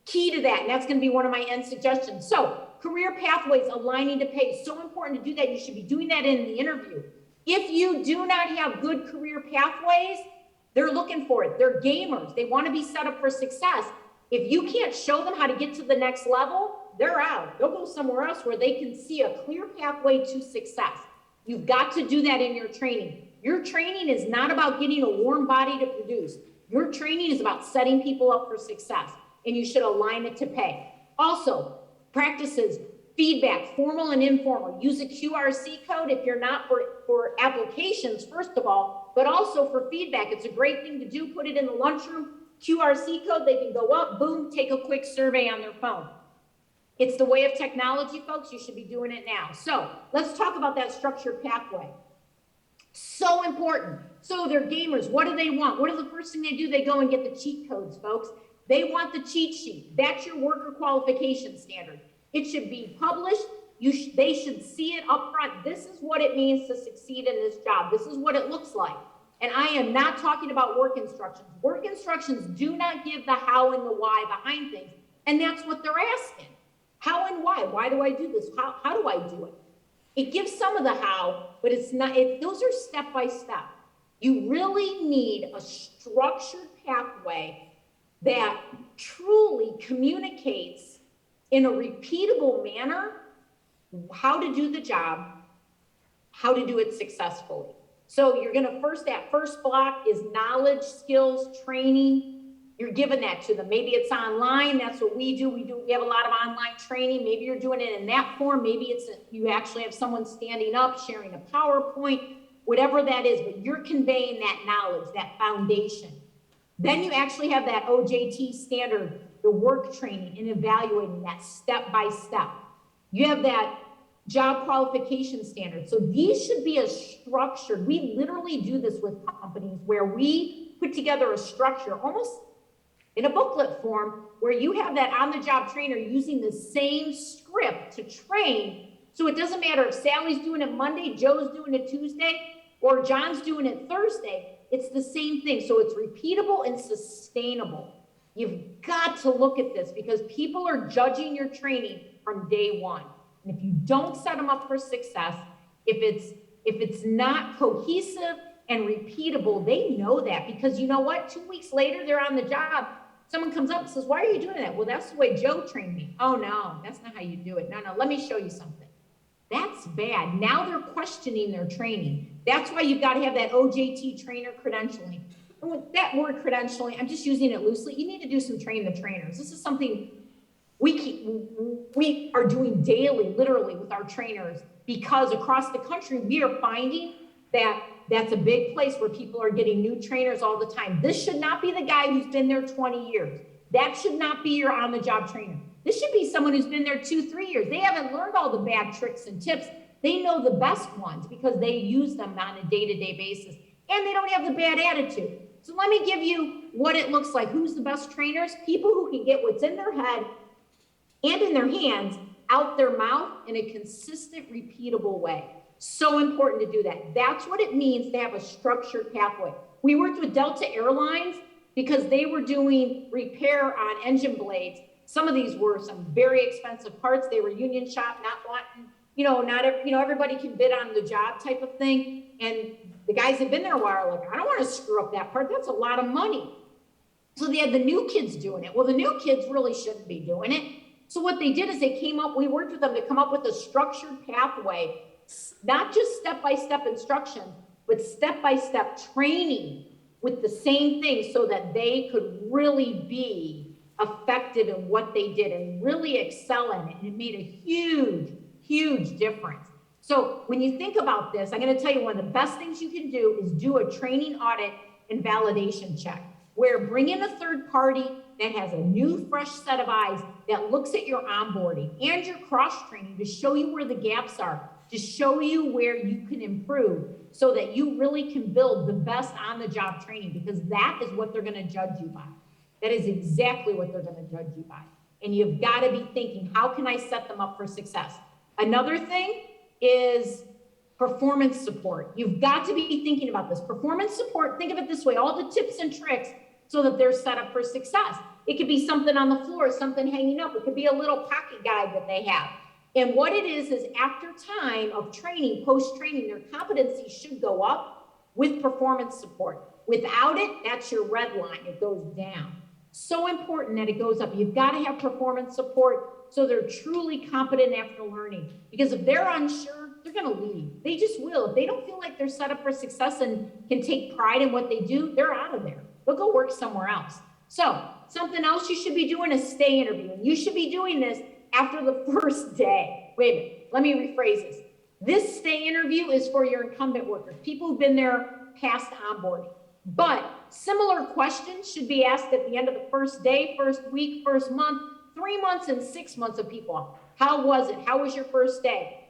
Key to that, and that's going to be one of my end suggestions. So career pathways, aligning to pay. So important to do that. You should be doing that in the interview. If you do not have good career pathways, they're looking for it. They're gamers. They want to be set up for success. If you can't show them how to get to the next level, they're out. They'll go somewhere else where they can see a clear pathway to success. You've got to do that in your training. Your training is not about getting a warm body to produce. Your training is about setting people up for success, and you should align it to pay. Also, practices, feedback, formal and informal. Use a GRCA code if you're not for applications, first of all, but also for feedback. It's a great thing to do. Put it in the lunchroom. GRCA code, they can go up, boom, take a quick survey on their phone. It's the way of technology, folks. You should be doing it now. So let's talk about that structured pathway. So important. So they're gamers. What do they want? What is the first thing they do? They go and get the cheat codes, folks. They want the cheat sheet. That's your worker qualification standard. It should be published. They should see it up front. This is what it means to succeed in this job. This is what it looks like. And I am not talking about work instructions. Work instructions do not give the how and the why behind things. And that's what they're asking. How and why? Why do I do this? How do I do it? It gives some of the how, but it's not. Those are step by step. You really need a structured pathway that truly communicates in a repeatable manner how to do the job, how to do it successfully. So you're gonna that first block is knowledge, skills, training. You're giving that to them. Maybe it's online. That's what we do. We have a lot of online training. Maybe you're doing it in that form. Maybe you actually have someone standing up, sharing a PowerPoint, whatever that is, but you're conveying that knowledge, that foundation. Then you actually have that OJT standard the work training, and evaluating that step by step. You have that job qualification standard. So these should be a structured, we literally do this with companies where we put together a structure almost in a booklet form where you have that on-the-job trainer using the same script to train. So it doesn't matter if Sally's doing it Monday, Joe's doing it Tuesday, or John's doing it Thursday. It's the same thing. So it's repeatable and sustainable. You've got to look at this because people are judging your training from day one. And if you don't set them up for success, if it's not cohesive and repeatable, they know that because you know what? 2 weeks later, they're on the job. Someone comes up and says, why are you doing that? Well, that's the way Joe trained me. Oh, no, that's not how you do it. No, let me show you something. That's bad. Now they're questioning their training. That's why you've got to have that OJT trainer credentialing. And with that word credentialing, I'm just using it loosely. You need to do some train the trainers. This is something we are doing daily, literally, with our trainers, because across the country, we are finding that that's a big place where people are getting new trainers all the time. This should not be the guy who's been there 20 years. That should not be your on-the-job trainer. This should be someone who's been there 2-3 years. They haven't learned all the bad tricks and tips. They know the best ones because they use them on a day-to-day basis, and they don't have the bad attitude. So let me give you what it looks like. Who's the best trainers? People who can get what's in their head and in their hands out their mouth in a consistent, repeatable way. So important to do that. That's what it means to have a structured pathway. We worked with Delta Airlines because they were doing repair on engine blades. Some of these were some very expensive parts. They were union shop, not wanting, everybody can bid on the job type of thing. And the guys had been there a while, like, I don't want to screw up that part. That's a lot of money. So they had the new kids doing it. Well, the new kids really shouldn't be doing it. So what they did is we worked with them to come up with a structured pathway, not just step-by-step instruction, but step-by-step training with the same thing so that they could really be effective in what they did and really excel in it. And it made a huge, huge difference. So when you think about this, I'm going to tell you one of the best things you can do is do a training audit and validation check, where bring in a third party that has a new, fresh set of eyes that looks at your onboarding and your cross-training to show you where the gaps are, to show you where you can improve so that you really can build the best on-the-job training, because that is what they're going to judge you by. That is exactly what they're going to judge you by. And you've got to be thinking, how can I set them up for success? Another thing is performance support. You've got to be thinking about this. Performance support, think of it this way, all the tips and tricks so that they're set up for success. It could be something on the floor, something hanging up. It could be a little pocket guide that they have. And what it is after time of training, post-training, their competency should go up with performance support. Without it, that's your red line. It goes down. So important that it goes up. You've got to have performance support so they're truly competent after learning. Because if they're unsure, they're going to leave. They just will. If they don't feel like they're set up for success and can take pride in what they do, they're out of there. They'll go work somewhere else. So something else you should be doing is stay interviewing. You should be doing this after the first day. Wait a minute, let me rephrase this. This stay interview is for your incumbent workers, people who've been there past onboarding. But similar questions should be asked at the end of the first day, first week, first month, 3 months and 6 months of people. How was it? How was your first day?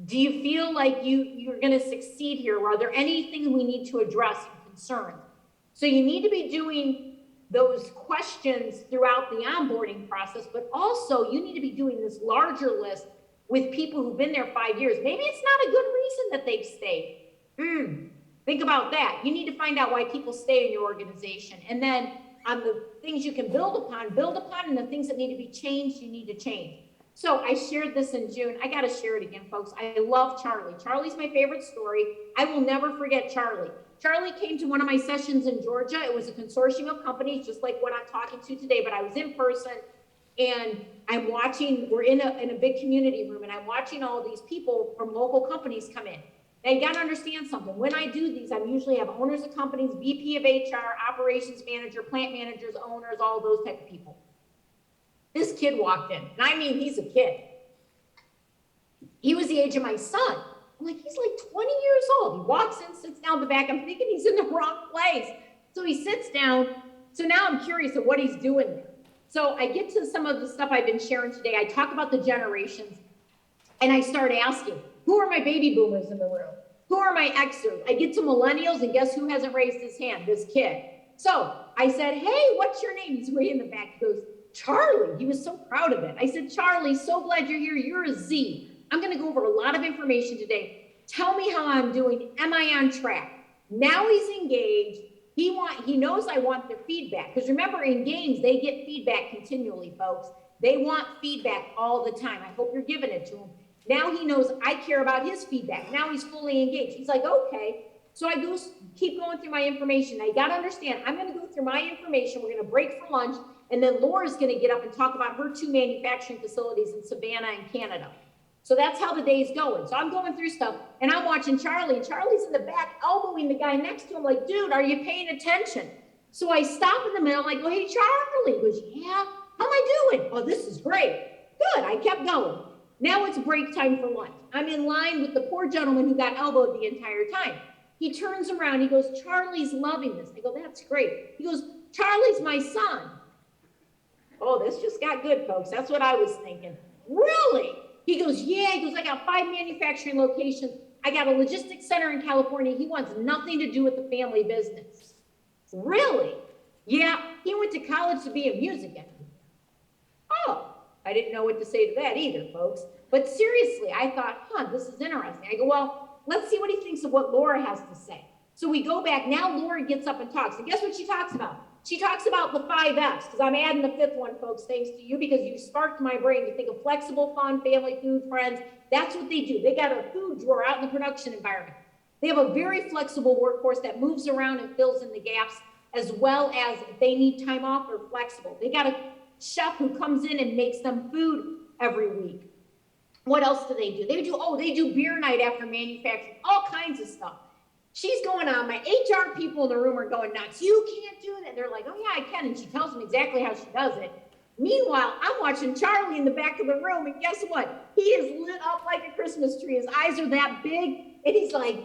Do you feel like you're going to succeed here? Are there anything we need to address and concerns? So you need to be doing those questions throughout the onboarding process, but also you need to be doing this larger list with people who've been there 5 years. Maybe it's not a good reason that they've stayed. Think about that. You need to find out why people stay in your organization. And then on the things you can build upon, and the things that need to be changed, you need to change. So I shared this in June. I got to share it again, folks. I love Charlie. Charlie's my favorite story. I will never forget Charlie. Charlie came to one of my sessions in Georgia. It was a consortium of companies, just like what I'm talking to today, but I was in person, and I'm watching, we're in a big community room, and I'm watching all these people from local companies come in. Now you got to understand something. When I do these, I usually have owners of companies, VP of HR, operations manager, plant managers, owners, all those type of people. This kid walked in, and I mean, he's a kid. He was the age of my son. I'm like, he's like 20 years old. He walks in, sits down in the back. I'm thinking he's in the wrong place. So he sits down. So now I'm curious of what he's doing there. So I get to some of the stuff I've been sharing today. I talk about the generations, and I start asking, who are my baby boomers in the room? Who are my Xers? I get to millennials, and guess who hasn't raised his hand? This kid. So I said, hey, what's your name? He's way in the back. He goes, Charlie. He was so proud of it. I said, Charlie, so glad you're here. You're a Z. I'm going to go over a lot of information today. Tell me how I'm doing. Am I on track? Now he's engaged. He knows I want their feedback. Because remember, in games, they get feedback continually, folks. They want feedback all the time. I hope you're giving it to him. Now he knows I care about his feedback. Now he's fully engaged. He's like, okay. So I keep going through my information. I got to understand, I'm going to go through my information. We're going to break for lunch. And then Laura's going to get up and talk about her 2 manufacturing facilities in Savannah and Canada. So that's how the day's going. So I'm going through stuff, and I'm watching Charlie, and Charlie's in the back elbowing the guy next to him like, dude, are you paying attention? So I stop in the middle, I go, hey, Charlie. He goes, yeah, how am I doing? Oh, this is great. Good, I kept going. Now it's break time for lunch. I'm in line with the poor gentleman who got elbowed the entire time. He turns around, he goes, Charlie's loving this. I go, that's great. He goes, Charlie's my son. Oh, this just got good, folks. That's what I was thinking. Really? He goes, yeah. He goes, I got 5 manufacturing locations. I got a logistics center in California. He wants nothing to do with the family business. Really? Yeah, he went to college to be a music engineer. Oh, I didn't know what to say to that either, folks. But seriously, I thought, this is interesting. I go, well, let's see what he thinks of what Laura has to say. So we go back. Now Laura gets up and talks. And guess what she talks about? She talks about the 5 F's, because I'm adding the 5th one, folks, thanks to you, because you sparked my brain to think of flexible, fun, family, food, friends. That's what they do. They got a food drawer out in the production environment. They have a very flexible workforce that moves around and fills in the gaps, as well as if they need time off, they're flexible. They got a chef who comes in and makes them food every week. What else do? They do beer night after manufacturing, all kinds of stuff. She's going on. My HR people in the room are going nuts. You can't do that. They're like, oh yeah, I can. And she tells them exactly how she does it. Meanwhile, I'm watching Charlie in the back of the room. And guess what? He is lit up like a Christmas tree. His eyes are that big. And he's like,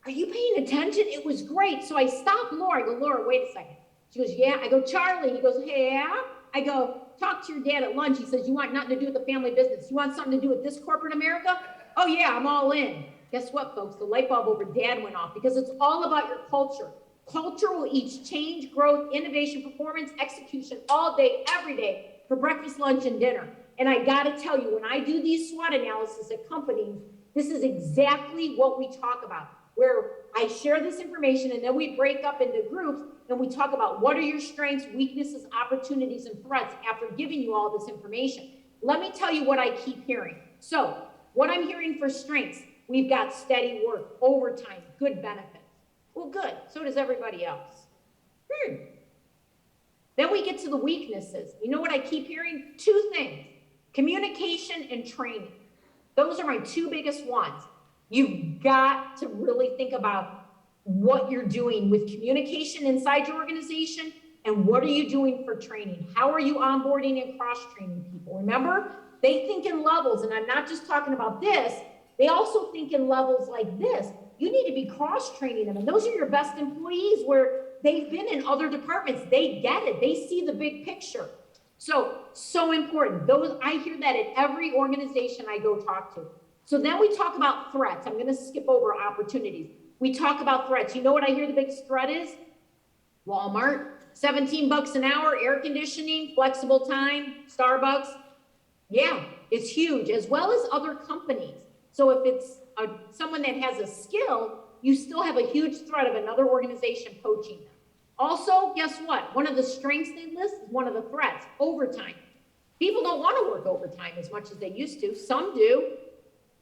are you paying attention? It was great. So I stopped Laura. I go, Laura, wait a second. She goes, yeah. I go, Charlie. He goes, yeah. I go, talk to your dad at lunch. He says, you want nothing to do with the family business. You want something to do with this corporate America? Oh yeah, I'm all in. Guess what, folks? The light bulb over dad went off, because it's all about your culture. Culture will eat change, growth, innovation, performance, execution all day, every day, for breakfast, lunch, and dinner. And I got to tell you, when I do these SWOT analysis at companies, this is exactly what we talk about, where I share this information and then we break up into groups and we talk about what are your strengths, weaknesses, opportunities, and threats after giving you all this information. Let me tell you what I keep hearing. So what I'm hearing for strengths, we've got steady work, overtime, good benefits. Well, good. So does everybody else. Then we get to the weaknesses. You know what I keep hearing? 2 things: communication and training. Those are my 2 biggest ones. You've got to really think about what you're doing with communication inside your organization, and what are you doing for training? How are you onboarding and cross-training people? Remember, they think in levels, and I'm not just talking about this. They also think in levels like this. You need to be cross-training them. And those are your best employees, where they've been in other departments. They get it. They see the big picture. So important. I hear that at every organization I go talk to. So then we talk about threats. I'm going to skip over opportunities. We talk about threats. You know what I hear the biggest threat is? Walmart, $17 an hour, air conditioning, flexible time, Starbucks. Yeah, it's huge, as well as other companies. So if it's someone that has a skill, you still have a huge threat of another organization poaching them. Also, guess what? One of the strengths they list is one of the threats: overtime. People don't want to work overtime as much as they used to. Some do.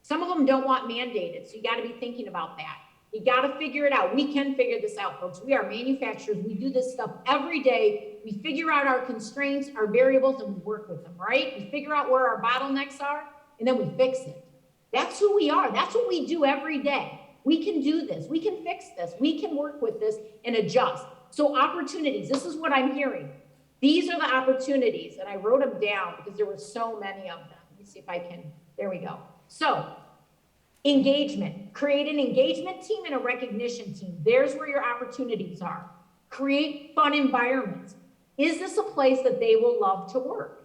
Some of them don't want mandated. So you got to be thinking about that. You got to figure it out. We can figure this out, folks. We are manufacturers. We do this stuff every day. We figure out our constraints, our variables, and we work with them, right? We figure out where our bottlenecks are, and then we fix it. That's who we are. That's what we do every day. We can do this. We can fix this. We can work with this and adjust. So opportunities, this is what I'm hearing. These are the opportunities, and I wrote them down because there were so many of them. Let me see if I can, there we go. So engagement, create an engagement team and a recognition team. There's where your opportunities are. Create fun environments. Is this a place that they will love to work?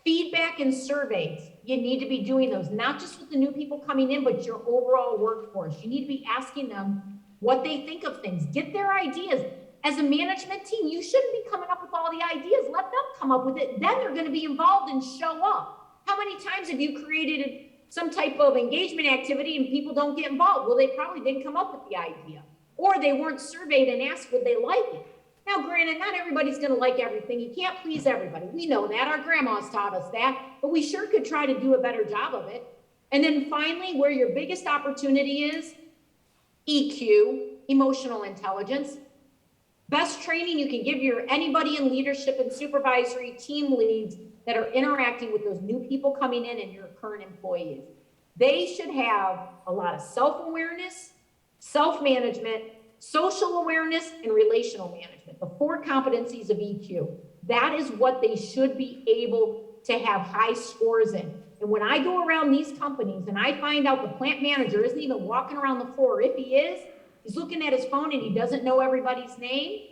Feedback and surveys, you need to be doing those, not just with the new people coming in, but your overall workforce. You need to be asking them what they think of things. Get their ideas. As a management team, you shouldn't be coming up with all the ideas. Let them come up with it. Then they're going to be involved and show up. How many times have you created some type of engagement activity and people don't get involved? Well, they probably didn't come up with the idea, or they weren't surveyed and asked would they like it. Now, granted, not everybody's going to like everything. You can't please everybody. We know that. Our grandmas taught us that, but we sure could try to do a better job of it. And then finally, where your biggest opportunity is, EQ, emotional intelligence. Best training you can give anybody in leadership and supervisory team leads that are interacting with those new people coming in and your current employees. They should have a lot of self-awareness, self-management, social awareness, and relational management, the 4 competencies of EQ. That is what they should be able to have high scores in. And when I go around these companies and I find out the plant manager isn't even walking around the floor, if he is, he's looking at his phone and he doesn't know everybody's name,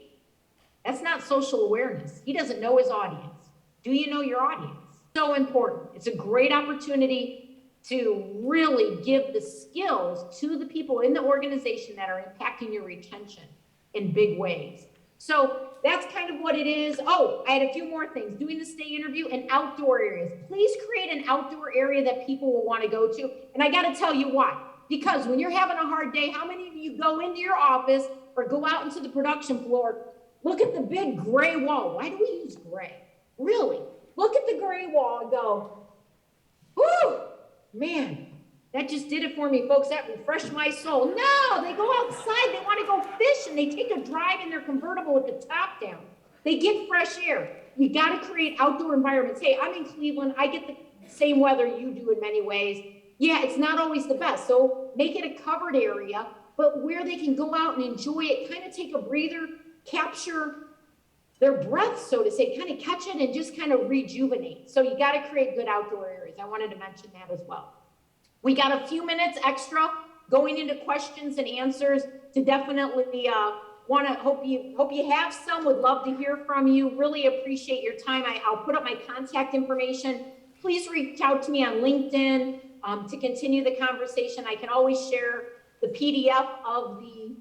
that's not social awareness. He doesn't know his audience. Do you know your audience? So important. It's a great opportunity to really give the skills to the people in the organization that are impacting your retention in big ways. So that's kind of what it is. Oh, I had a few more things. Doing the stay interview and outdoor areas. Please create an outdoor area that people will want to go to. And I got to tell you why. Because when you're having a hard day, how many of you go into your office or go out into the production floor, look at the big gray wall? Why do we use gray? Really? Look at the gray wall and go, whoo! Man, that just did it for me, folks. That refreshed my soul. No, they go outside. They want to go fish, and they take a drive in their convertible with the top down. They get fresh air. You got to create outdoor environments. Hey, I'm in Cleveland. I get the same weather you do in many ways. Yeah, it's not always the best. So make it a covered area, but where they can go out and enjoy it, kind of take a breather, capture their breath, so to say, kind of catch it and just kind of rejuvenate. So you got to create good outdoor areas. I wanted to mention that as well. We got a few minutes extra going into questions and answers to definitely hope you have some, would love to hear from you. Really appreciate your time. I'll put up my contact information. Please reach out to me on LinkedIn to continue the conversation. I can always share the PDF of the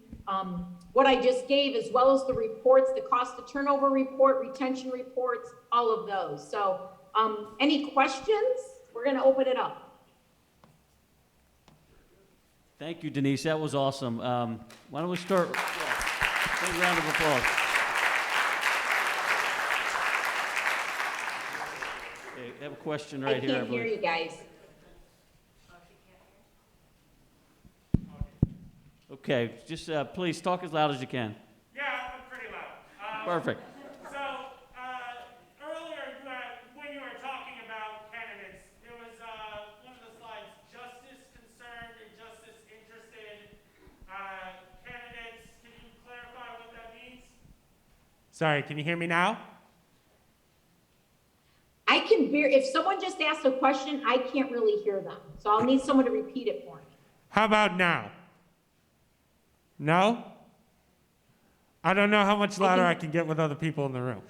what I just gave, as well as the reports, the cost to turnover report, retention reports, all of those. So any questions? We're going to open it up. Thank you, Denise. That was awesome. Why don't we start? Big round of applause. Okay, I have a question right here. I can't hear you guys. Okay, just please talk as loud as you can. Yeah, I'm pretty loud. Perfect. So, earlier when you were talking about candidates, there was one of the slides, justice concerned and justice interested candidates. Can you clarify what that means? Sorry, can you hear me now? I can hear, if someone just asked a question, I can't really hear them. So I'll need someone to repeat it for me. How about now? No? I don't know how much louder I can get with other people in the room.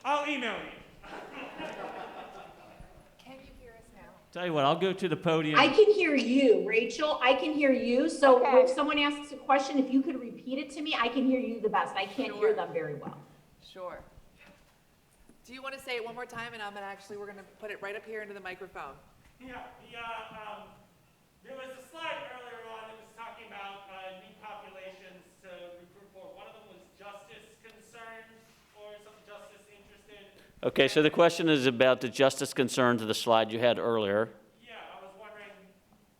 I'll email you. Can you hear us now? Tell you what, I'll go to the podium. I can hear you, Rachel. I can hear you. So Okay. if someone asks a question, if you could repeat it to me, I can hear you the best. I can't hear them very well. Sure. Do you want to say it one more time, and we're going to put it right up here into the microphone. Yeah, there was a slide earlier on that was talking about new populations to recruit for. One of them was justice concerned or some justice interested. Okay, so the question is about the justice concerns of the slide you had earlier. Yeah, I was wondering,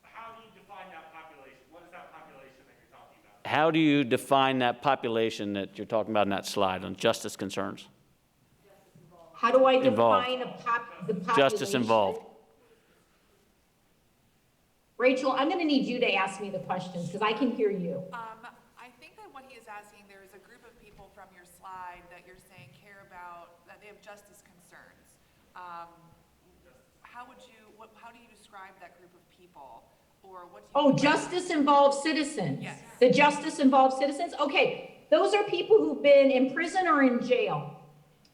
how do you define that population? What is that population that you're talking about? How do you define that population that you're talking about in that slide on justice concerns? How do I Involved. define the population? Justice involved. Rachel, I'm going to need you to ask me the questions because I can hear you. I think that what he is asking, there is a group of people from your slide that you're saying care about, that they have justice concerns. How do you describe that group of people? Or what do you? Oh, justice involves citizens. Yes. The justice involves citizens? Okay, those are people who've been in prison or in jail,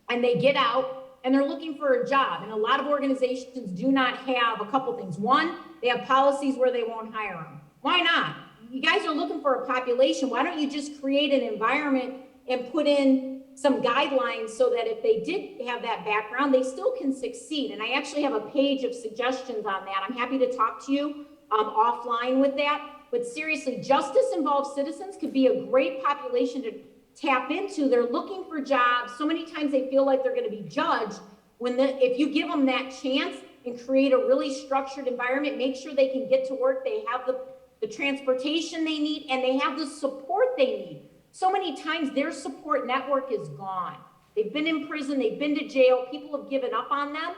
and they get out and they're looking for a job. And a lot of organizations do not have a couple things. One, they have policies where they won't hire them. Why not? You guys are looking for a population. Why don't you just create an environment and put in some guidelines so that if they did have that background, they still can succeed? And I actually have a page of suggestions on that. I'm happy to talk to you offline with that. But seriously, justice involved citizens could be a great population to tap into. They're looking for jobs. So many times they feel like they're going to be judged. If you give them that chance and create a really structured environment, make sure they can get to work, they have the transportation they need, and they have the support they need. So many times their support network is gone. They've been in prison, they've been to jail, people have given up on them.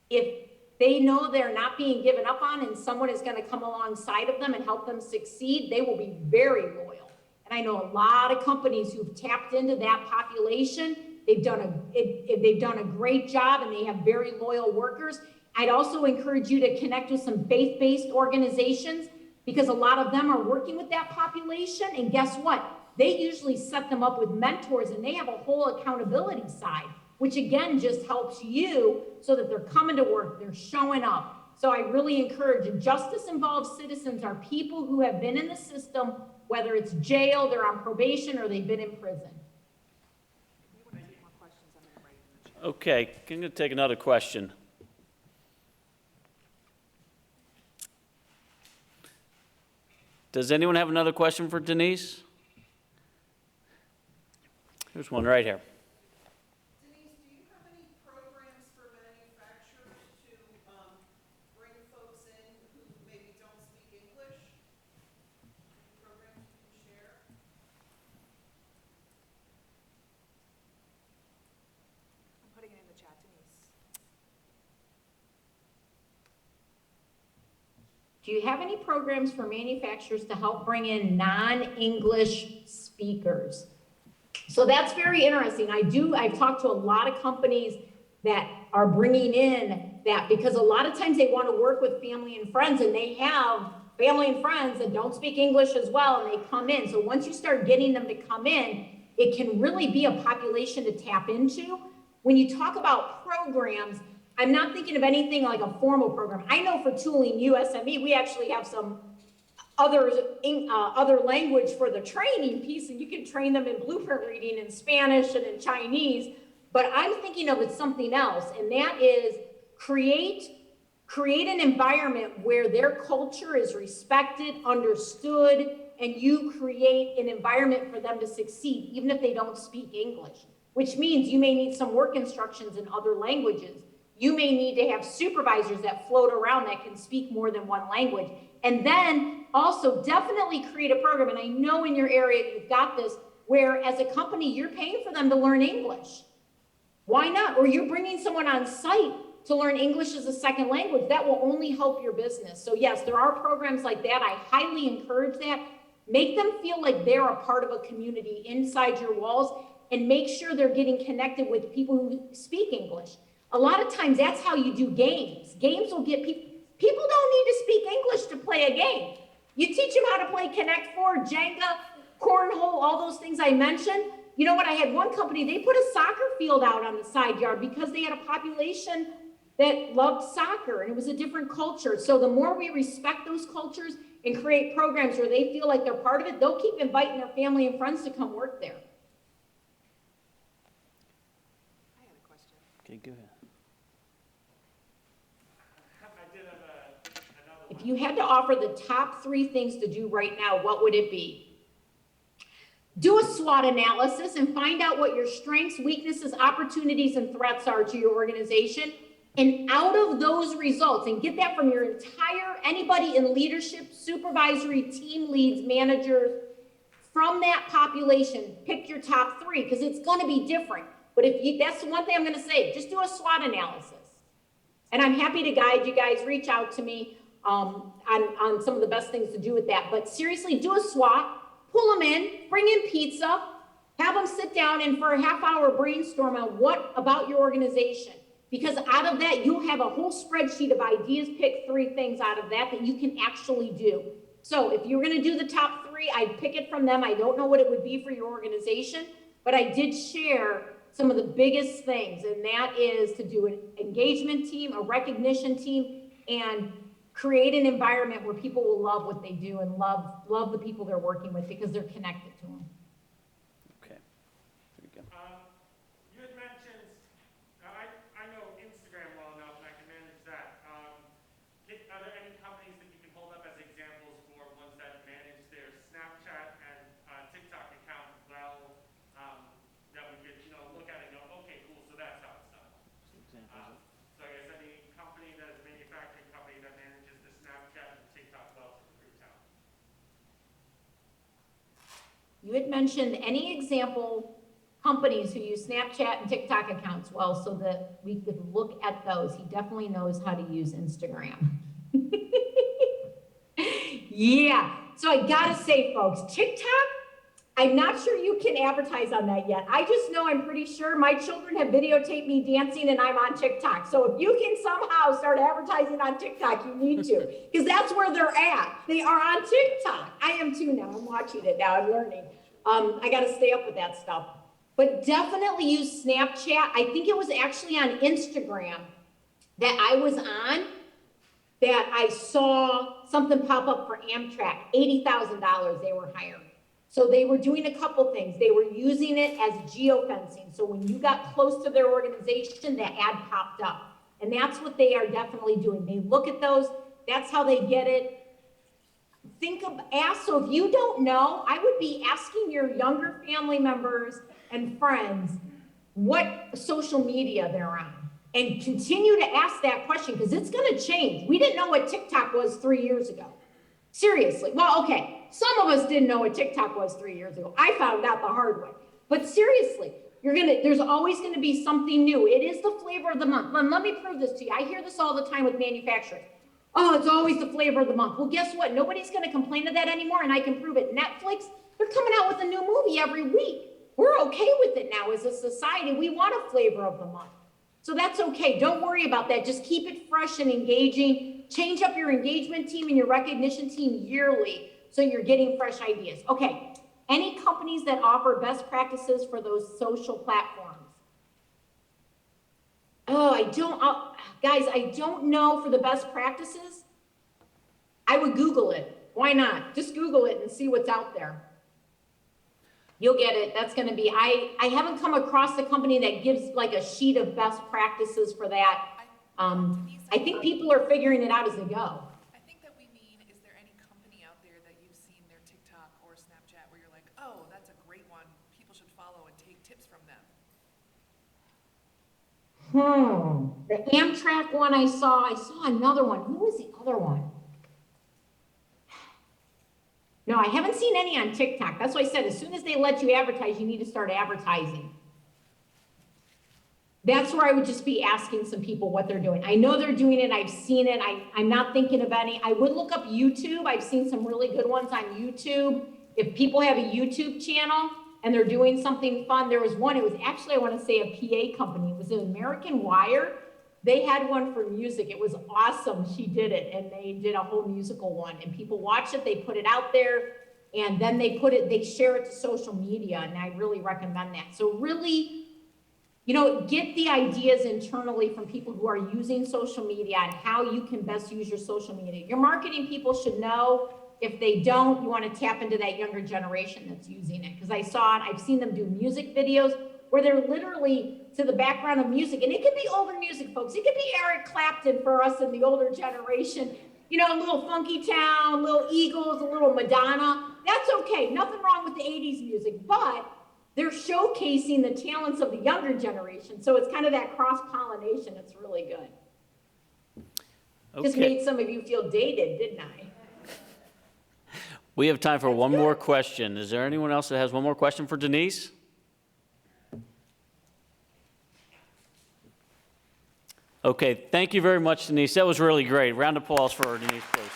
If they know they're not being given up on and someone is going to come alongside of them and help them succeed, they will be very loyal. And I know a lot of companies who've tapped into that population. They've done a great job and they have very loyal workers. I'd also encourage you to connect with some faith-based organizations because a lot of them are working with that population. And guess what? They usually set them up with mentors and they have a whole accountability side, which again just helps you so that they're coming to work, they're showing up. So I really encourage you. Justice involved citizens are people who have been in the system, whether it's jail, they're on probation, or they've been in prison. Okay, I'm going to take another question. Does anyone have another question for Denise? Here's one right here. Denise, do you have any programs for manufacturers to bring folks in who maybe don't speak English? Any programs you can share? I'm putting it in the chat, Denise. Do you have any programs for manufacturers to help bring in non-English speakers? So that's very interesting. I've talked to a lot of companies that are bringing in that because a lot of times they want to work with family and friends and they have family and friends that don't speak English as well and they come in. So once you start getting them to come in, it can really be a population to tap into. When you talk about programs, I'm not thinking of anything like a formal program. I know for tooling USME, we actually have some other language for the training piece, and you can train them in blueprint reading in Spanish and in Chinese, but I'm thinking of it something else, and that is create an environment where their culture is respected, understood, and you create an environment for them to succeed, even if they don't speak English, which means you may need some work instructions in other languages. You may need to have supervisors that float around that can speak more than one language. And then also definitely create a program, and I know in your area you've got this, where as a company, you're paying for them to learn English. Why not? Or you're bringing someone on site to learn English as a second language. That will only help your business. So yes, there are programs like that. I highly encourage that. Make them feel like they're a part of a community inside your walls and make sure they're getting connected with people who speak English. A lot of times that's how you do games. Games will get people. People don't need to speak English to play a game. You teach them how to play Connect Four, Jenga, Cornhole, all those things I mentioned. You know what? I had one company, they put a soccer field out on the side yard because they had a population that loved soccer and it was a different culture. So the more we respect those cultures and create programs where they feel like they're part of it, they'll keep inviting their family and friends to come work there. I had a question. Okay, go ahead. If you had to offer the top 3 things to do right now, what would it be? Do a SWOT analysis and find out what your strengths, weaknesses, opportunities, and threats are to your organization. And out of those results, and get that from your anybody in leadership, supervisory, team leads, managers, from that population, pick your top 3 because it's going to be different. But that's the one thing I'm going to say, just do a SWOT analysis. And I'm happy to guide you guys, reach out to me on some of the best things to do with that. But seriously, do a SWOT, pull them in, bring in pizza, have them sit down and for a half-hour brainstorm on what about your organization. Because out of that, you'll have a whole spreadsheet of ideas, pick 3 things out of that you can actually do. So if you're gonna do the top 3, I'd pick it from them. I don't know what it would be for your organization, but I did share some of the biggest things, and that is to do an engagement team, a recognition team, and create an environment where people will love what they do and love the people they're working with because they're connected to them. Okay. There you go. You had mentioned, I know Instagram well enough and I can manage that. Are there any companies that you can hold up as examples for ones that manage their Snapchat and TikTok account well, that we could, look at and go, okay, cool, so that's how it's done. So I guess any company that is a manufacturing company that manages the Snapchat and TikTok well to recruit talent. You had mentioned any example companies who use Snapchat and TikTok accounts well, so that we could look at those. He definitely knows how to use Instagram. Yeah, so I gotta say, folks, TikTok, I'm not sure you can advertise on that yet. I just know I'm pretty sure my children have videotaped me dancing and I'm on TikTok. So if you can somehow start advertising on TikTok, you need to, because that's where they're at. They are on TikTok. I am too now. I'm watching it now. I'm learning. I got to stay up with that stuff. But definitely use Snapchat. I think it was actually on Instagram that I was on that I saw something pop up for Amtrak, $80,000 they were hiring. So they were doing a couple things. They were using it as geofencing. So when you got close to their organization, that ad popped up. And that's what they are definitely doing. They look at those. That's how they get it. So if you don't know, I would be asking your younger family members and friends what social media they're on. And continue to ask that question because it's going to change. We didn't know what TikTok was 3 years ago. Seriously. Well, okay. Some of us didn't know what TikTok was 3 years ago. I found out the hard way. But seriously, there's always going to be something new. It is the flavor of the month. Let me prove this to you. I hear this all the time with manufacturers. Oh, it's always the flavor of the month. Well, guess what? Nobody's going to complain of that anymore, and I can prove it. Netflix, they're coming out with a new movie every week. We're okay with it now as a society. We want a flavor of the month. So that's okay. Don't worry about that. Just keep it fresh and engaging. Change up your engagement team and your recognition team yearly so you're getting fresh ideas. Okay, any companies that offer best practices for those social platforms? Oh, guys, I don't know for the best practices. I would Google it. Why not? Just Google it and see what's out there. You'll get it. That's going to be, I haven't come across a company that gives like a sheet of best practices for that. I think people are figuring it out as they go. I think that we mean, is there any company out there that you've seen their TikTok or Snapchat where you're like, oh, that's a great one, people should follow and take tips from them? The Amtrak one I saw another one. Who was the other one? No, I haven't seen any on TikTok. That's why I said as soon as they let you advertise, you need to start advertising. That's where I would just be asking some people what they're doing. I know they're doing it. I've seen it. I'm not thinking of any. I would look up YouTube. I've seen some really good ones on YouTube. If people have a YouTube channel and they're doing something fun, there was one, it was actually, I want to say a PA company. It was an American Wire. They had one for music. It was awesome. She did it, and they did a whole musical one. And people watched it. They put it out there, and then they share it to social media, and I really recommend that. So really, get the ideas internally from people who are using social media and how you can best use your social media. Your marketing people should know. If they don't, you want to tap into that younger generation that's using it. Because I've seen them do music videos where they're literally to the background of music. And it could be older music, folks. It could be Eric Clapton for us in the older generation. A little Funky Town, a little Eagles, a little Madonna. That's okay. Nothing wrong with the 80s music. But they're showcasing the talents of the younger generation. So it's kind of that cross-pollination. It's really good. Okay. Just made some of you feel dated, didn't I? We have time for one more question. Is there anyone else that has one more question for Denise? Okay, thank you very much, Denise. That was really great. Round of applause for Denise, please.